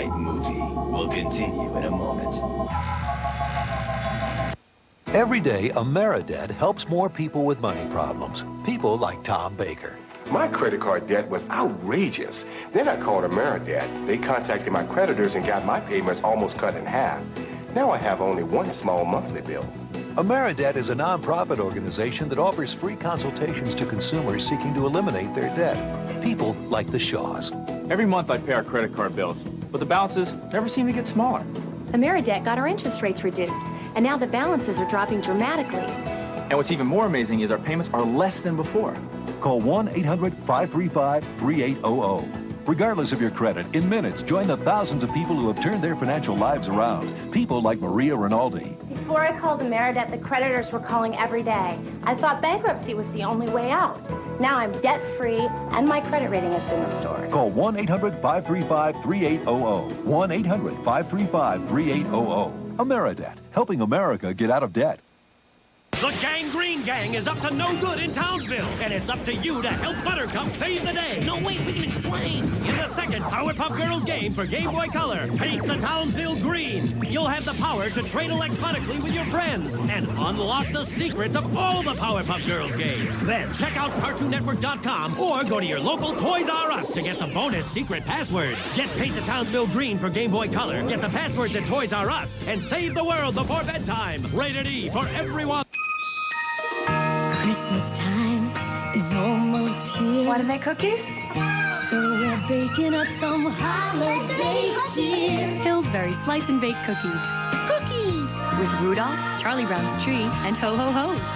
in-fight movie will continue in a moment. Every day, AmeriDebt helps more people with money problems. People like Tom Baker. My credit card debt was outrageous. Then I called AmeriDebt. They contacted my creditors and got my payments almost cut in half. Now I have only one small monthly bill. AmeriDebt is a nonprofit organization that offers free consultations to consumers seeking to eliminate their debt. People like the Shaws. Every month I pay our credit card bills, but the balances never seem to get smaller. AmeriDebt got our interest rates reduced, and now the balances are dropping dramatically. And what's even more amazing is our payments are less than before. Call 1-800-535-3800. Regardless of your credit, in minutes, join the thousands of people who have turned their financial lives around. People like Maria Rinaldi. Before I called AmeriDebt, the creditors were calling every day. I thought bankruptcy was the only way out. Now I'm debt-free, and my credit rating has been restored. Call 1-800-535-3800. 1-800-535-3800. AmeriDebt, helping America get out of debt. The Gangrene Gang is up to no good in Townsville, and it's up to you to help Buttercup save the day. No, wait, we can explain. In the second Powerpuff Girls game for Game Boy Color, paint the Townsville green. You'll have the power to trade electronically with your friends and unlock the secrets of all the Powerpuff Girls games. Then check out CartoonNetwork.com or go to your local Toys R Us to get the bonus secret passwords. Get Paint the Townsville green for Game Boy Color, get the passwords at Toys R Us, and save the world before bedtime. Rated E for everyone. Christmas time is almost here. Want to make cookies? So we're baking up some holiday cheer. Pillsbury Slice and Bake Cookies. Cookies! With Rudolph, Charlie Brown's Tree, and Ho-Ho-Ho's.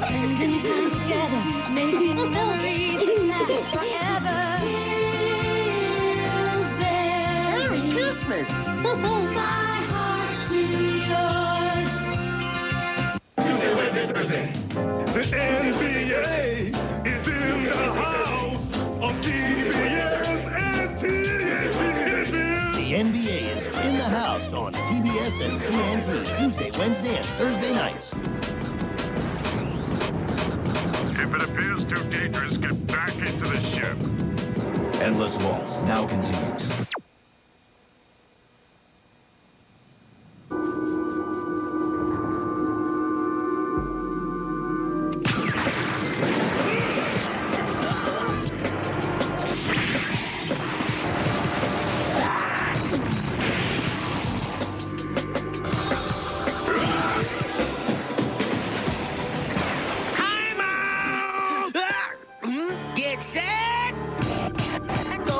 Spending time together, making memories that last forever. Merry Christmas! My heart to yours. The NBA is in the house of TBS and TNT. The NBA is in the house on TBS and TNT Tuesday, Wednesday, and Thursday nights. If it appears too dangerous, get back into the ship. Endless Waltz now continues. Get set, go.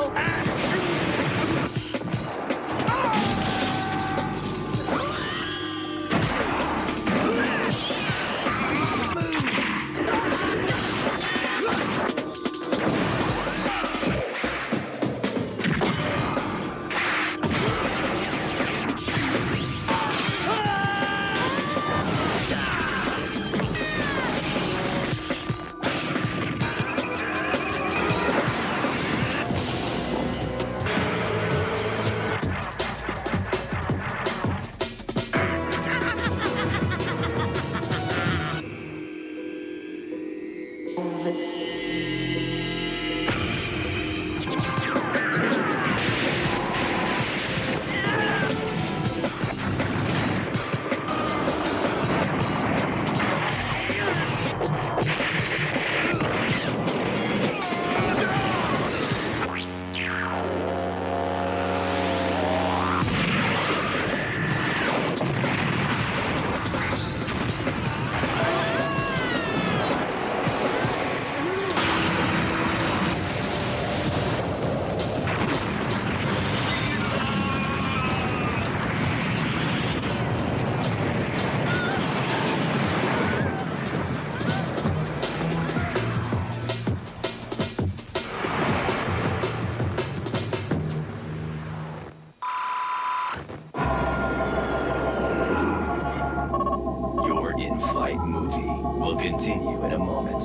in-flight movie will continue in a moment.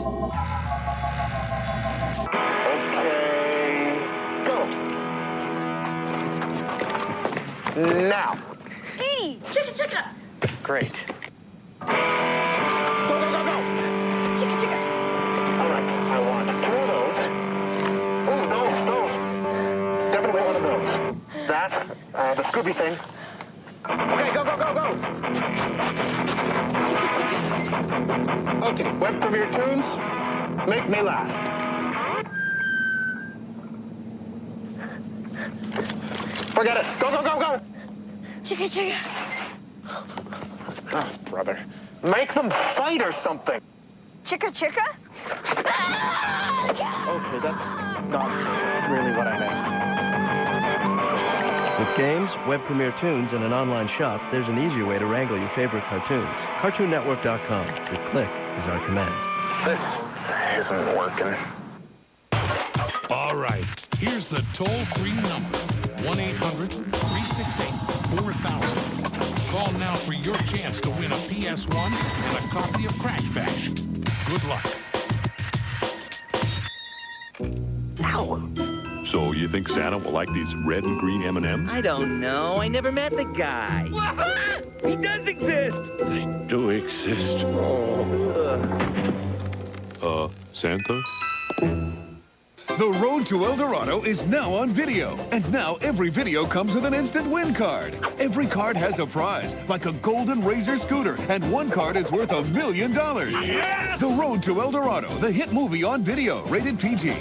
Okay, go. Now. Edie, chicka chicka. Great. Go, go, go, go. Chicka chicka. All right, I want 2 of those. Ooh, those. Definitely one of those. That Scooby thing. Okay, go, go, go, go. Okay, web premiere tunes. Make me laugh. Forget it. Go, go, go, go. Chicka, chicka. Oh, brother. Make them fight or something. Chicka, chicka? Okay, that's not really what I meant. With games, web premiere tunes, and an online shop, there's an easier way to wrangle your favorite cartoons. CartoonNetwork.com. Your click is our command. This isn't working. All right, here's the toll-free number. 1-800-368-4000. Call now for your chance to win a PS1 and a copy of Crash Bash. Good luck. Ow. So you think Santa will like these red and green M&Ms? I don't know. I never met the guy. He does exist. They do exist. Santa? The Road to El Dorado is now on video. And now every video comes with an instant win card. Every card has a prize, like a golden Razor scooter, and one card is worth $1 million. Yes! The Road to El Dorado, the hit movie on video, rated PG.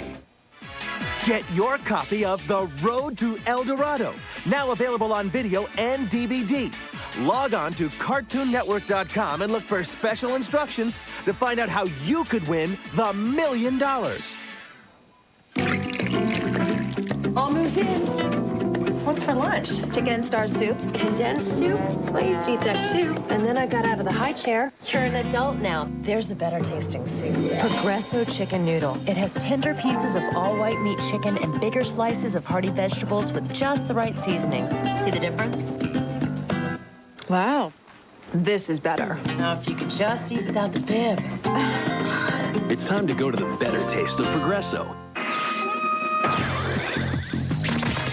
Get your copy of The Road to El Dorado, now available on video and DVD. Log on to CartoonNetwork.com and look for special instructions to find out how you could win the $1 million. All moved in. What's for lunch? Chicken and star soup. Condensed soup? I used to eat that too. And then I got out of the high chair. You're an adult now. There's a better tasting soup. Progresso chicken noodle. It has tender pieces of all-white meat chicken and bigger slices of hearty vegetables with just the right seasonings. See the difference? Wow. This is better. Now, if you could just eat without the bib. It's time to go to the better taste of Progresso.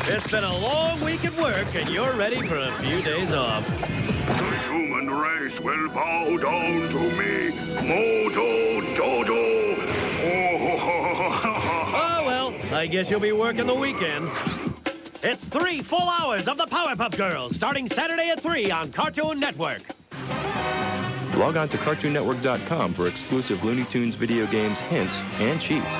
It's been a long week at work, and you're ready for a few days off. The human race will bow down to me. Moto Dodo. Oh, well, I guess you'll be working the weekend. It's 3 full hours of the Powerpuff Girls, starting Saturday at 3 on Cartoon Network. Log on to CartoonNetwork.com for exclusive Looney Tunes video games, hints, and cheats.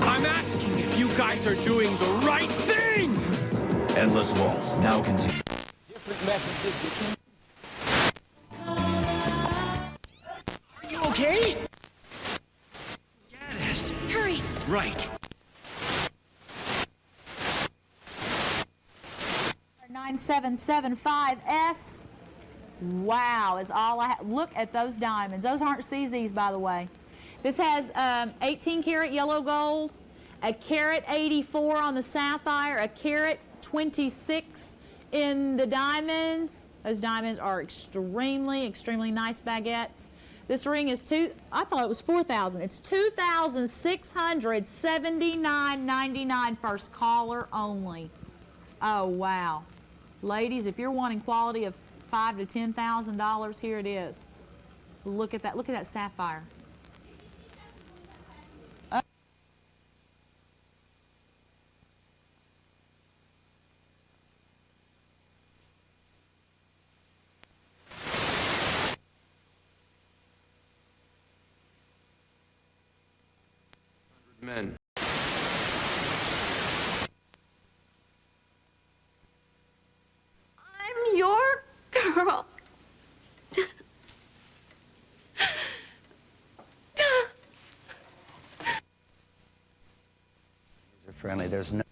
I'm asking if you guys are doing the right thing! Endless Waltz, now continue. Different messages. Are you okay? Yes. Hurry. Right. 9775S. Wow, is all I have. Look at those diamonds. Those aren't CZs, by the way. This has 18 karat yellow gold, a carat 84 on the sapphire, a carat 26 in the diamonds. Those diamonds are extremely, extremely nice baguettes. This ring is I thought it was $4,000. It's $2,679.99 first caller only. Oh, wow. Ladies, if you're wanting quality of $5,000 to $10,000, here it is. Look at that. Look at that sapphire. Men. I'm your girl. They're friendly. There's no.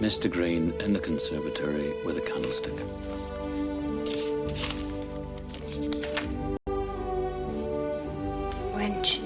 Mr. Green in the conservatory with a candlestick. Wrench.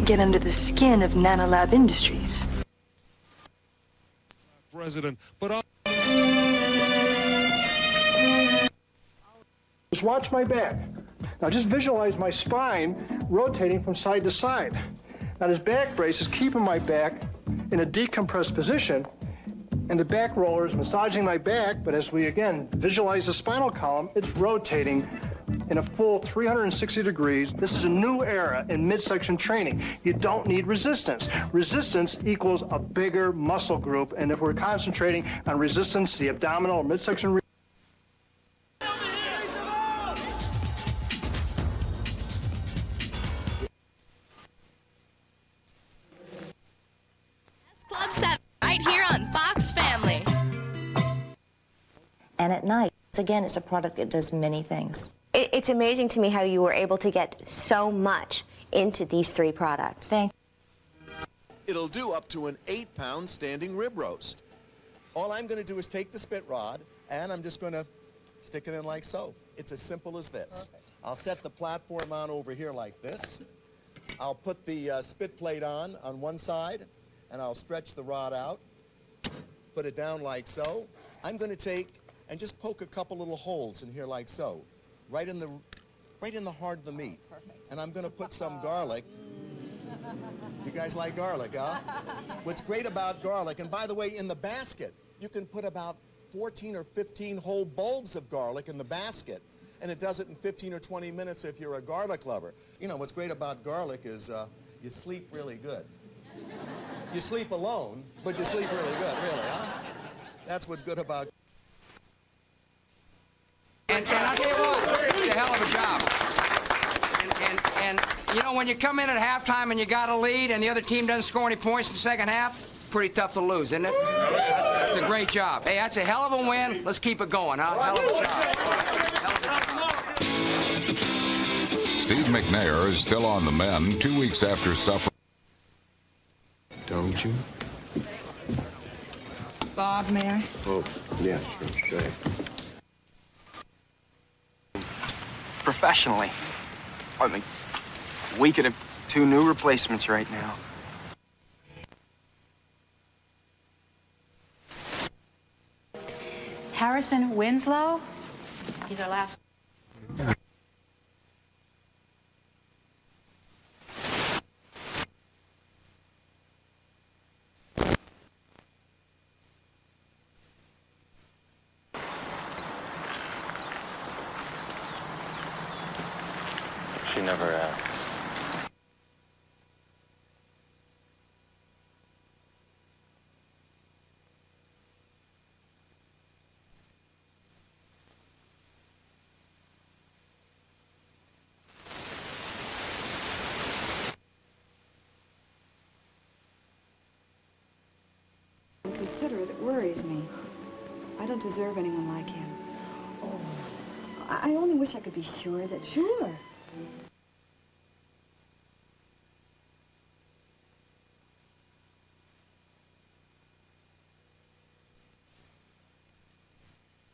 get under the skin of Nanolab Industries. President, but Just watch my back. Now just visualize my spine rotating from side to side. Now this back brace is keeping my back in a decompressed position, and the back roller is massaging my back, but as we again visualize the spinal column, it's rotating in a full 360 degrees. This is a new era in midsection training. You don't need resistance. Resistance equals a bigger muscle group, and if we're concentrating on resistance, the abdominal or midsection Club 7, right here on Fox Family. And at night, again, it's a product that does many things. It's amazing to me how you were able to get so much into these 3 products. Thank you. It'll do up to an 8-pound standing rib roast. All I'm going to do is take the spit rod, and I'm just going to stick it in like so. It's as simple as this. I'll set the platform on over here like this. I'll put the spit plate on one side, and I'll stretch the rod out, put it down like so. I'm going to take and just poke a couple little holes in here like so, right in the heart of the meat. Perfect. And I'm going to put some garlic. You guys like garlic, huh? What's great about garlic, and by the way, in the basket, you can put about 14 or 15 whole bulbs of garlic in the basket, and it does it in 15 or 20 minutes if you're a garlic lover. You know, what's great about garlic is you sleep really good. You sleep alone, but you sleep really good, really, huh? That's what's good about. And I'll tell you what, it's a hell of a job. And you know, when you come in at halftime and you got a lead and the other team doesn't score any points in the second half, pretty tough to lose, isn't it? That's a great job. Hey, that's a hell of a win. Let's keep it going, huh? Hell of a job. Steve McNair is still on the mend 2 weeks after suffering. Don't you? Bob, may I? Oh, yeah, sure. Go ahead. Professionally, I mean, we could have 2 new replacements right now. Harrison Winslow. He's our last. She never asked. Considerate, it worries me. I don't deserve anyone like him. Oh, I only wish I could be sure that... Sure.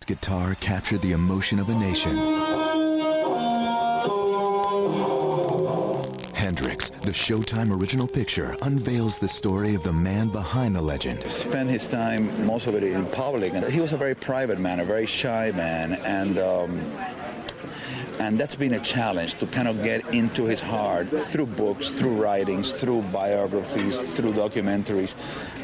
Guitar captured the emotion of a nation. Hendrix, the Showtime original picture, unveils the story of the man behind the legend. Spent his time, most of it in public, and he was a very private man, a very shy man, and that's been a challenge to kind of get into his heart through books, through writings, through biographies, through documentaries,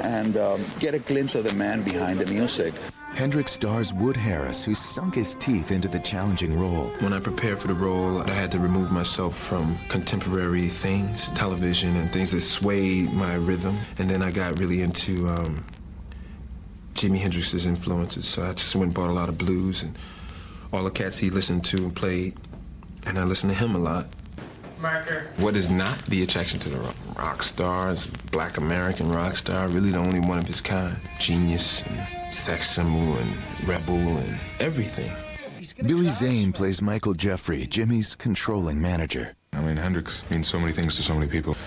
and get a glimpse of the man behind the music. Hendrix stars Wood Harris, who sunk his teeth into the challenging role. When I prepared for the role, I had to remove myself from contemporary things, television and things that swayed my rhythm. And then I got really into Jimi Hendrix's influences. So I just went and bought a lot of blues and all the cats he listened to and played. And I listened to him a lot. Marker. What is not the attraction to the rock stars, Black American rock star, really the only one of his kind. Genius and sex symbol and rebel and everything. Billy Zane plays Michael Jeffrey, Jimmy's controlling manager. I mean, Hendrix means so many things to so many people.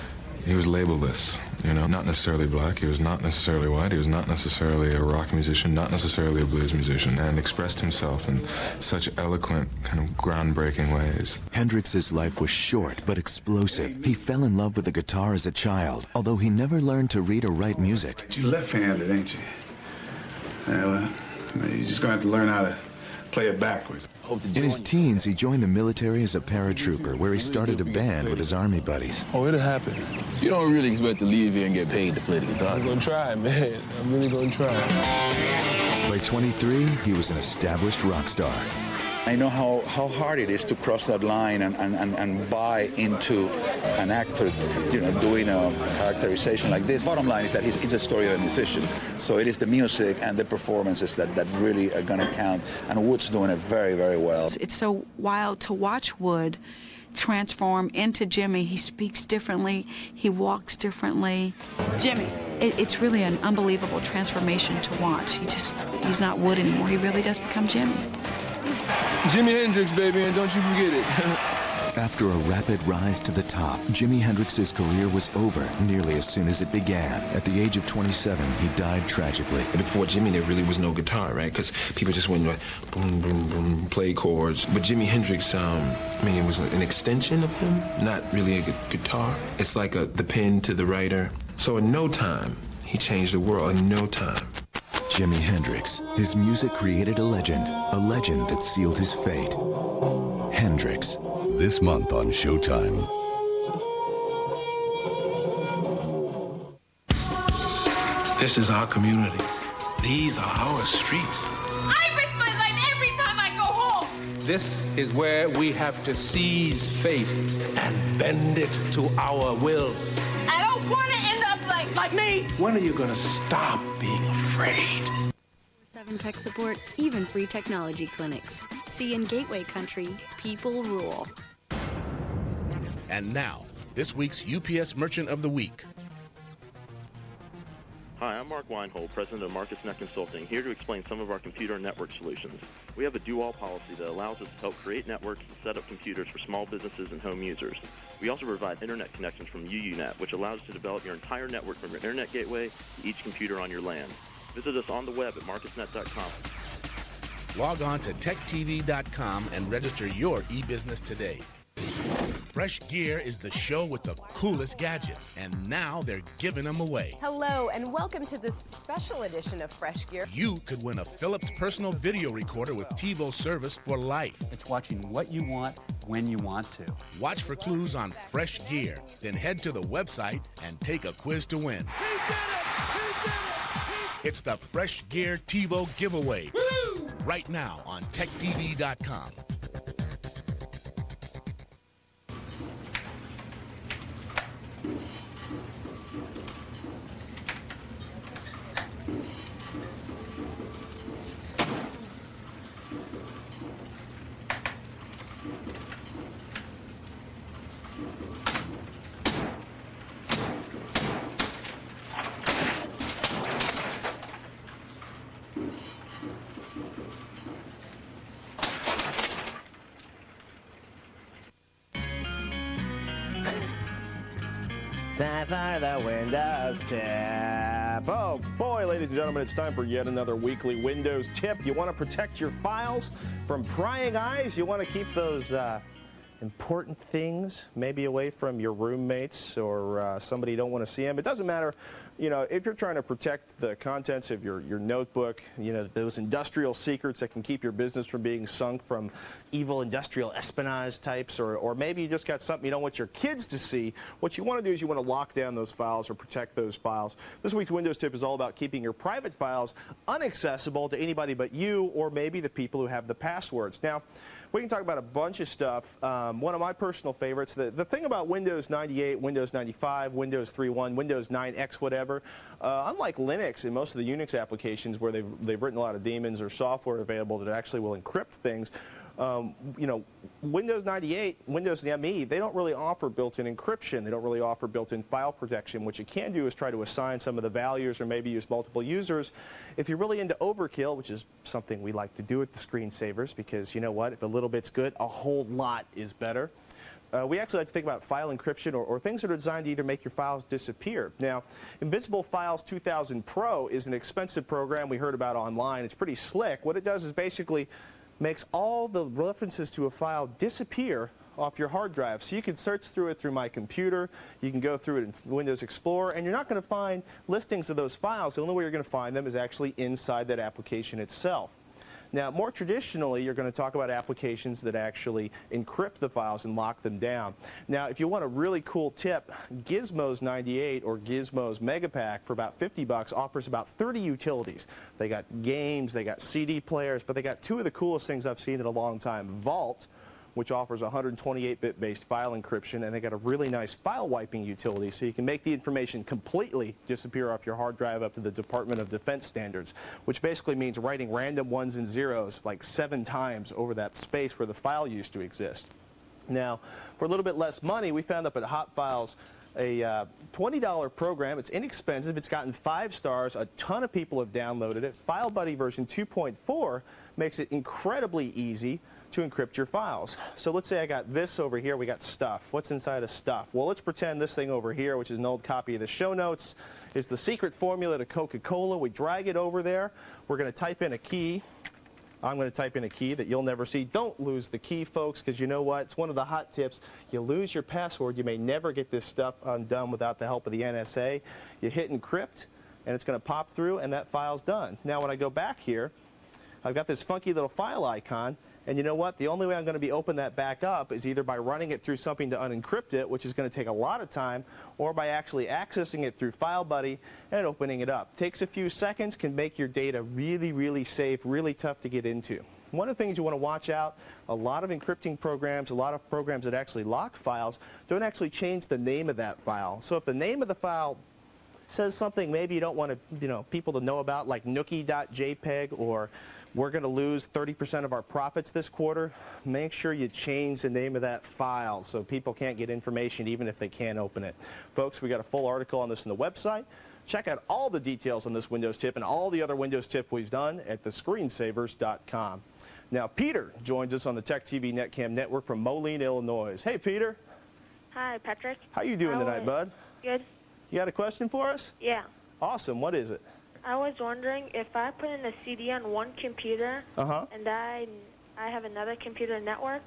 He was labelless, you know, not necessarily black, he was not necessarily white, he was not necessarily a rock musician, not necessarily a blues musician, and expressed himself in such eloquent, kind of groundbreaking ways. Hendrix's life was short but explosive. He fell in love with the guitar as a child, although he never learned to read or write music. You're left-handed, ain't you? Well, you're just gonna have to learn how to play it backwards. In his teens, he joined the military as a paratrooper, where he started a band with his army buddies. Oh, it'll happen. You don't really expect to leave here and get paid to play the guitar. I'm gonna try, man. I'm really gonna try. By 23, he was an established rock star. I know how hard it is to cross that line and buy into an actor, you know, doing a characterization like this. Bottom line is that it's a story of a musician. So it is the music and the performances that really are going to count. And Wood's doing it very, very well. It's so wild to watch Wood transform into Jimmy. He speaks differently. He walks differently. Jimmy. It's really an unbelievable transformation to watch. He's not Wood anymore. He really does become Jimmy. Jimi Hendrix, baby, and don't you forget it. After a rapid rise to the top, Jimi Hendrix's career was over nearly as soon as it began. At the age of 27, he died tragically. Before Jimmy, there really was no guitar, right? Because people just went like, boom, boom, boom, play chords. But Jimi Hendrix, it was an extension of him, not really a guitar. It's like the pen to the writer. So in no time, he changed the world, in no time. Jimi Hendrix. His music created a legend that sealed his fate. Hendrix. This month on Showtime. This is our community. These are our streets. I risk my life every time I go home. This is where we have to seize fate and bend it to our will. I don't want to end up like me. When are you going to stop being afraid? 7 tech support, even free technology clinics. See in Gateway Country, people rule. And now, this week's UPS Merchant of the Week. Hi, I'm Mark Weinhold, president of Marcus Net Consulting, here to explain some of our computer network solutions. We have a do-all policy that allows us to help create networks and set up computers for small businesses and home users. We also provide internet connections from UUNet, which allows you to develop your entire network from your internet gateway to each computer on your LAN. Visit us on the web at marcusnet.com. Log on to techtv.com and register your e-business today. Fresh Gear is the show with the coolest gadgets, and now they're giving them away. Hello, and welcome to this special edition of Fresh Gear. You could win a Philips personal video recorder with TiVo service for life. It's watching what you want, when you want to. Watch for clues on Fresh Gear, then head to the website and take a quiz to win. It's the Fresh Gear TiVo giveaway. Woo! Right now on techtv.com. Time for the Windows Tip. Oh boy, ladies and gentlemen, it's time for yet another weekly Windows Tip. You want to protect your files from prying eyes? You want to keep those important things maybe away from your roommates or somebody you don't want to see them? It doesn't matter. You know, if you're trying to protect the contents of your notebook, you know, those industrial secrets that can keep your business from being sunk from evil industrial espionage types, or maybe you just got something you don't want your kids to see, what you want to do is you want to lock down those files or protect those files. This week's Windows Tip is all about keeping your private files inaccessible to anybody but you or maybe the people who have the passwords. Now, we can talk about a bunch of stuff. One of my personal favorites, the thing about Windows 98, Windows 95, Windows 3.1, Windows 9X, whatever, unlike Linux and most of the Unix applications where they've written a lot of daemons or software available that actually will encrypt things, you know, Windows 98, Windows ME, they don't really offer built-in encryption. They don't really offer built-in file protection. What you can do is try to assign some of the values or maybe use multiple users. If you're really into overkill, which is something we like to do at the screensavers, because you know what, if a little bit's good, a whole lot is better. we actually like to think about file encryption or things that are designed to either make your files disappear. Now, Invisible Files 2000 Pro is an expensive program we heard about online. It's pretty slick. What it does is basically makes all the references to a file disappear off your hard drive. So you can search through it through My Computer, you can go through it in Windows Explorer, and you're not going to find listings of those files. The only way you're going to find them is actually inside that application itself. Now, more traditionally, you're going to talk about applications that actually encrypt the files and lock them down. Now, if you want a really cool tip, Gizmo's 98 or Gizmo's Megapack for about $50 offers about 30 utilities. They got games, they got CD players, but they got two of the coolest things I've seen in a long time. Vault, which offers 128-bit based file encryption, and they got a really nice file wiping utility so you can make the information completely disappear off your hard drive up to the Department of Defense standards, which basically means writing random ones and zeros like 7 times over that space where the file used to exist. Now, for a little bit less money, we found up at Hot Files a $20 program. It's inexpensive. It's gotten 5 stars. A ton of people have downloaded it. FileBuddy version 2.4 makes it incredibly easy to encrypt your files. So let's say I got this over here. We got stuff. What's inside of stuff? Well, let's pretend this thing over here, which is an old copy of the show notes, is the secret formula to Coca-Cola. We drag it over there. We're going to type in a key. I'm going to type in a key that you'll never see. Don't lose the key, folks, because you know what? It's one of the hot tips. You lose your password, you may never get this stuff undone without the help of the NSA. You hit encrypt, and it's going to pop through, and that file's done. Now, when I go back here, I've got this funky little file icon. And you know what? The only way I'm going to be opening that back up is either by running it through something to unencrypt it, which is going to take a lot of time, or by actually accessing it through FileBuddy and opening it up. Takes a few seconds, can make your data really, really safe, really tough to get into. One of the things you want to watch out, a lot of encrypting programs, a lot of programs that actually lock files, don't actually change the name of that file. So if the name of the file says something maybe you don't want to, people to know about, like nookie.jpg, or we're going to lose 30% of our profits this quarter, make sure you change the name of that file so people can't get information even if they can't open it. Folks, we got a full article on this on the website. Check out all the details on this Windows tip and all the other Windows tip we've done at thescreensavers.com. Now, Peter joins us on the Tech TV Netcam network from Moline, Illinois. Hey, Peter. Hi, Patrick. How you doing tonight, bud? Good. You got a question for us? Yeah. Awesome. What is it? I was wondering if I put in a CD on one computer and I have another computer network,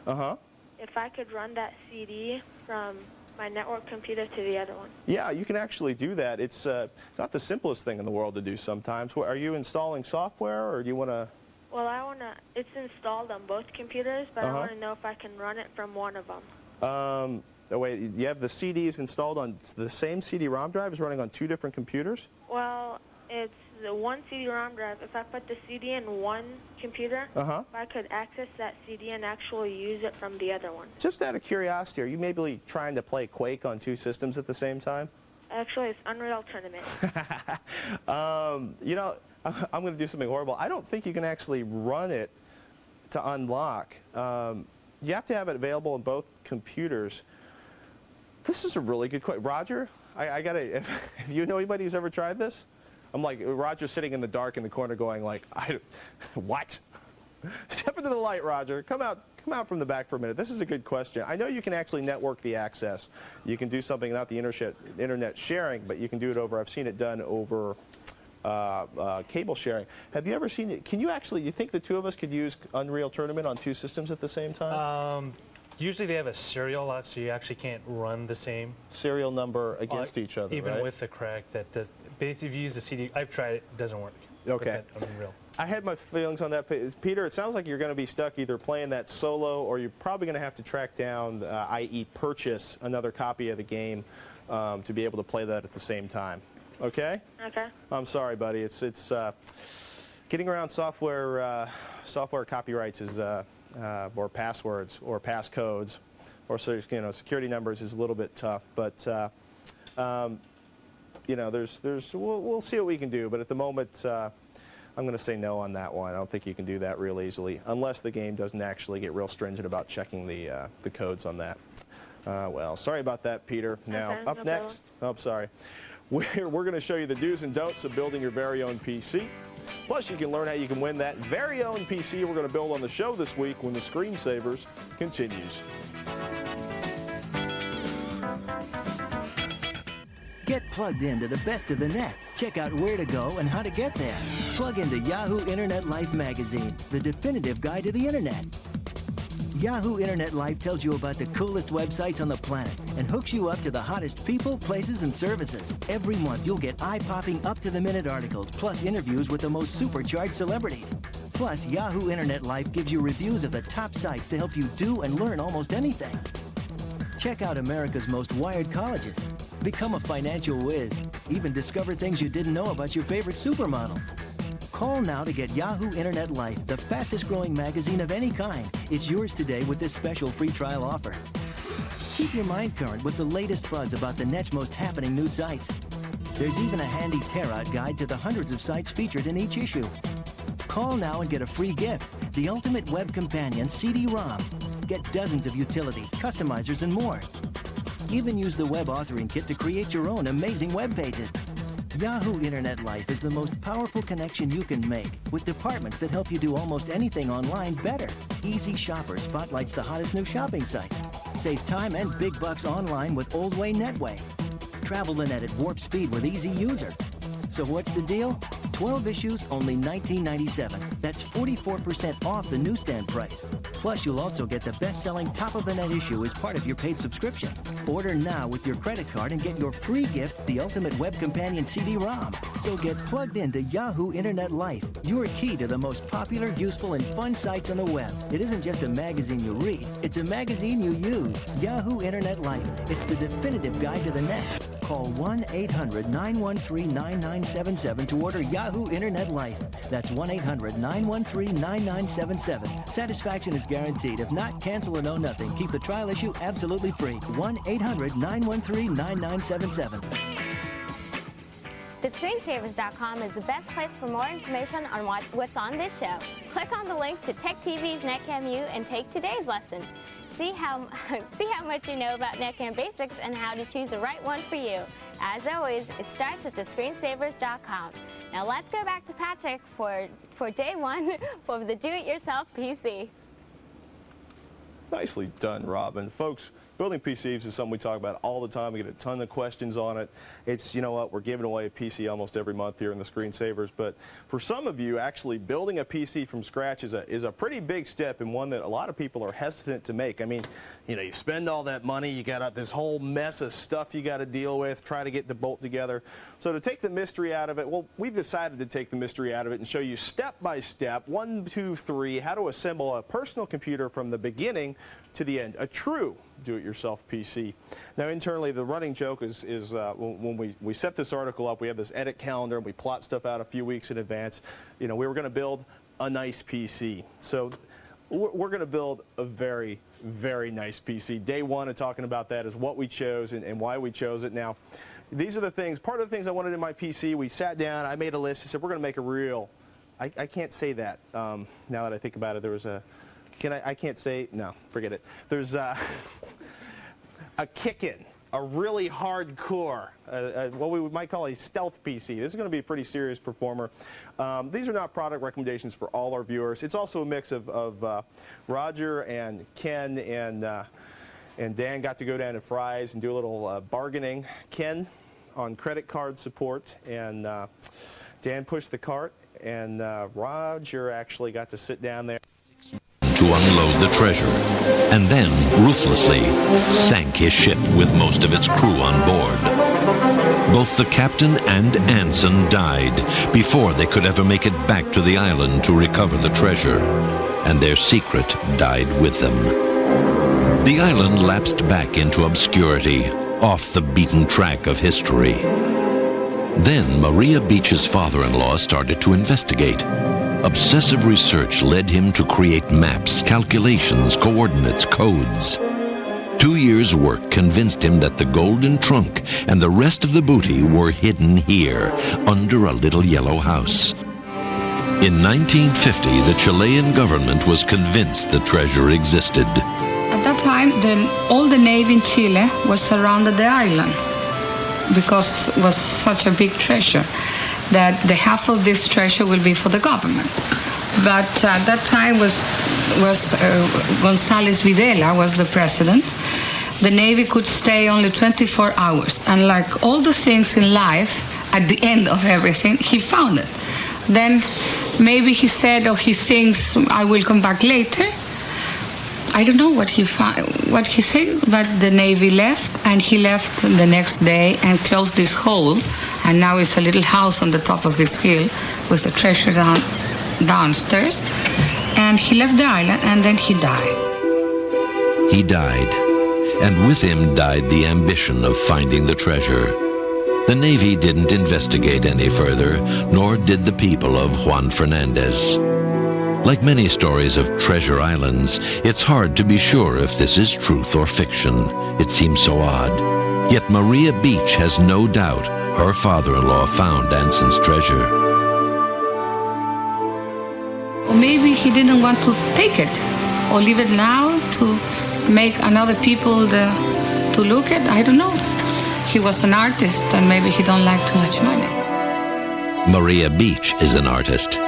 if I could run that CD from my network computer to the other one. Yeah, you can actually do that. It's not the simplest thing in the world to do sometimes. Are you installing software, or do you want to? Well, it's installed on both computers, but I want to know if I can run it from one of them. Oh, wait, you have the CDs installed on the same CD-ROM drive is running on 2 different computers? Well, it's the one CD-ROM drive. If I put the CD in one computer, if I could access that CD and actually use it from the other one. Just out of curiosity, are you maybe trying to play Quake on 2 systems at the same time? Actually, it's Unreal Tournament. I'm going to do something horrible. I don't think you can actually run it to unlock. You have to have it available on both computers. This is a really good question. Roger, I got to, if you know anybody who's ever tried this? I'm like, Roger's sitting in the dark in the corner going like, what? Step into the light, Roger. Come out from the back for a minute. This is a good question. I know you can actually network the access. You can do something, not the internet sharing, but you can do it over, I've seen it done over cable sharing. Have you ever seen it? Can you actually, you think the two of us could use Unreal Tournament on 2 systems at the same time? Usually they have a serial lock, so you actually can't run the same serial number against each other, even right? with the crack. That does. Basically, if you use the CD, I've tried it. It doesn't work. Okay. Unreal. I had my feelings on that. Peter, it sounds like you're going to be stuck either playing that solo, or you're probably going to have to track down, i.e. purchase another copy of the game to be able to play that at the same time. Okay? Okay. I'm sorry, buddy. It's getting around software copyrights is or passwords or passcodes or security numbers is a little bit tough. But we'll see what we can do. But at the moment, I'm going to say no on that one. I don't think you can do that real easily unless the game doesn't actually get real stringent about checking the codes on that. Well, sorry about that, Peter. Now, okay, up next, sorry. We're going to show you the do's and don'ts of building your very own PC. Plus, you can learn how you can win that very own PC we're going to build on the show this week when the Screensavers continues. Get plugged into the best of the net. Check out where to go and how to get there. Plug into Yahoo Internet Life magazine, the definitive guide to the internet. Yahoo Internet Life tells you about the coolest websites on the planet and hooks you up to the hottest people, places, and services. Every month, you'll get eye-popping, up-to-the-minute articles, plus interviews with the most supercharged celebrities. Plus, Yahoo Internet Life gives you reviews of the top sites to help you do and learn almost anything. Check out America's most wired colleges. Become a financial whiz. Even discover things you didn't know about your favorite supermodel. Call now to get Yahoo Internet Life, the fastest growing magazine of any kind. It's yours today with this special free trial offer. Keep your mind current with the latest buzz about the net's most happening new sites. There's even a handy tear-out guide to the hundreds of sites featured in each issue. Call now and get a free gift, the ultimate web companion CD-ROM. Get dozens of utilities, customizers, and more. Even use the web authoring kit to create your own amazing web pages. Yahoo Internet Life is the most powerful connection you can make, with departments that help you do almost anything online better. Easy Shopper spotlights the hottest new shopping sites. Save time and big bucks online with Old Way Netway. Travel the net at warp speed with Easy User. So what's the deal? 12 issues, only $19.97. That's 44% off the newsstand price. Plus, you'll also get the best-selling top-of-the-net issue as part of your paid subscription. Order now with your credit card and get your free gift, the ultimate web companion CD-ROM. So get plugged into Yahoo Internet Life, your key to the most popular, useful, and fun sites on the web. It isn't just a magazine you read, it's a magazine you use. Yahoo Internet Life. It's the definitive guide to the net. Call 1-800-913-9977 to order Yahoo Internet Life. That's 1-800-913-9977. Satisfaction is guaranteed. If not, cancel or know nothing. Keep the trial issue absolutely free. 1-800-913-9977. TheScreenSavers.com is the best place for more information on what's on this show. Click on the link to Tech TV's NetCam U and take today's lesson. See how much you know about NetCam basics and how to choose the right one for you. As always, it starts with TheScreenSavers.com. Now let's go back to Patrick for day one for the do-it-yourself PC. Nicely done, Robin. Folks, building PCs is something we talk about all the time. We get a ton of questions on it. It's, you know what, we're giving away a PC almost every month here in the Screensavers. But for some of you, actually building a PC from scratch is a pretty big step, and one that a lot of people are hesitant to make. I mean, you know, you spend all that money, you got this whole mess of stuff you got to deal with, try to get the bolt together. So to take the mystery out of it, well, we've decided to take the mystery out of it and show you step by step, 1, 2, 3, how to assemble a personal computer from the beginning to the end. A true do-it-yourself PC. Now, internally, the running joke is when we set this article up, we have this edit calendar, and we plot stuff out a few weeks in advance. You know, we were going to build a nice PC. So we're going to build a very, very nice PC. Day one of talking about that is what we chose and why we chose it. Now, these are the things, part of the things I wanted in my PC. We sat down, I made a list, I said, we're going to make a real, I can't say that now that I think about it. There was a, I can't say, no, forget it. There's a kick-in, a really hardcore, what we might call a stealth PC. This is going to be a pretty serious performer. These are not product recommendations for all our viewers. It's also a mix of Roger and Ken and Dan got to go down to Fry's and do a little bargaining. Ken on credit card support, and Dan pushed the cart, and Roger actually got to sit down there to unload the treasure, and then ruthlessly sank his ship with most of its crew on board. Both the captain and Anson died before they could ever make it back to the island to recover the treasure, and their secret died with them. The island lapsed back into obscurity, off the beaten track of history. Then Maria Beach's father-in-law started to investigate. Obsessive research led him to create maps, calculations, coordinates, codes. 2 years' work convinced him that the golden trunk and the rest of the booty were hidden here, under a little yellow house. In 1950, the Chilean government was convinced the treasure existed. At that time, all the navy in Chile was surrounded the island because it was such a big treasure that the half of this treasure will be for the government. But at that time was González Videla was the president, the Navy could stay only 24 hours. And like all the things in life, at the end of everything, he found it. Then maybe he said, or he thinks, I will come back later. I don't know what he said, but the Navy left, and he left the next day and closed this hole, and now it's a little house on the top of this hill with the treasure downstairs. And he left the island, and then he died. He died, and with him died the ambition of finding the treasure. The Navy didn't investigate any further, nor did the people of Juan Fernandez. Like many stories of treasure islands, it's hard to be sure if this is truth or fiction. It seems so odd. Yet Maria Beach has no doubt her father-in-law found Anson's treasure. Or maybe he didn't want to take it, or leave it now to make another people to look at. I don't know. He was an artist, and maybe he don't like too much money. Maria Beach is an artist.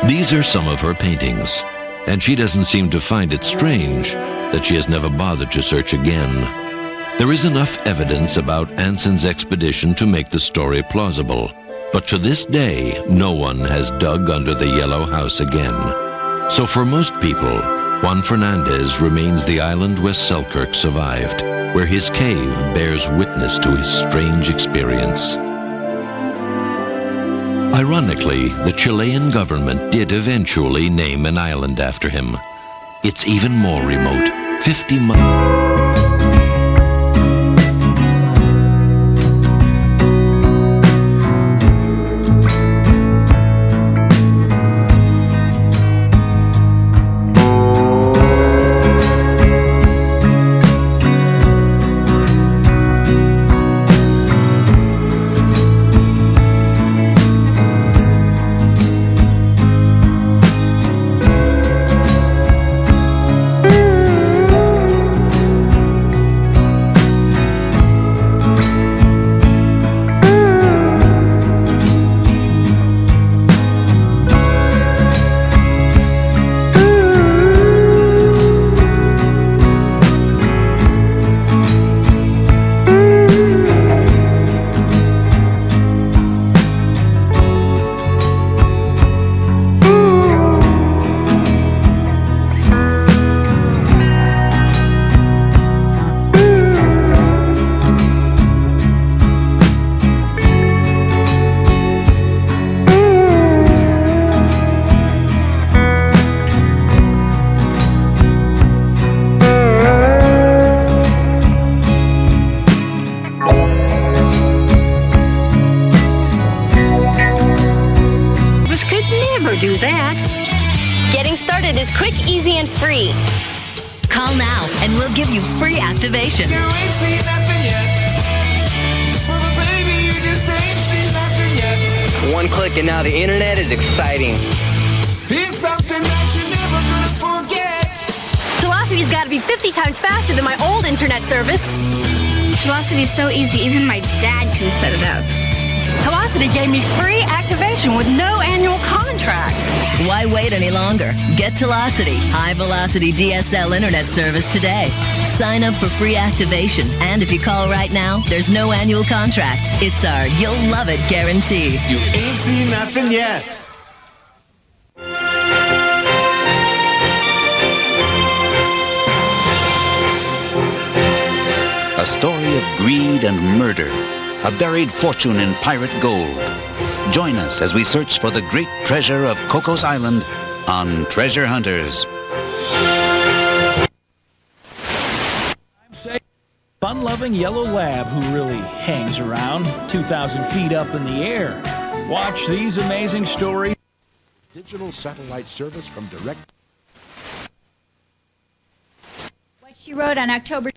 These are some of her paintings, and she doesn't seem to find it strange that she has never bothered to search again. There is enough evidence about Anson's expedition to make the story plausible, but to this day, no one has dug under the Yellow House again. So for most people, Juan Fernandez remains the island where Selkirk survived, where his cave bears witness to his strange experience. Ironically, the Chilean government did eventually name an island after him. It's even more remote, 50 miles. Do that. Getting started is quick, easy, and free. Call now and we'll give you free activation. You ain't seen nothing yet. Well, baby, you just ain't seen nothing yet. One click and now the internet is exciting. It's something that you're never gonna forget. Velocity's got to be 50 times faster than my old internet service. Velocity's so easy, even my dad can set it up. Velocity gave me free activation with no annual contract. Why wait any longer? Get Velocity, high-velocity DSL internet service today. Sign up for free activation, and if you call right now, there's no annual contract. It's our you'll love it guarantee. You ain't seen nothing yet. A story of greed and murder, a buried fortune in pirate gold. Join us as we search for the great treasure of Cocos Island on Treasure Hunters. Fun-loving yellow lab who really hangs around 2,000 feet up in the air. Watch these amazing stories. Digital satellite service from direct. What she wrote on October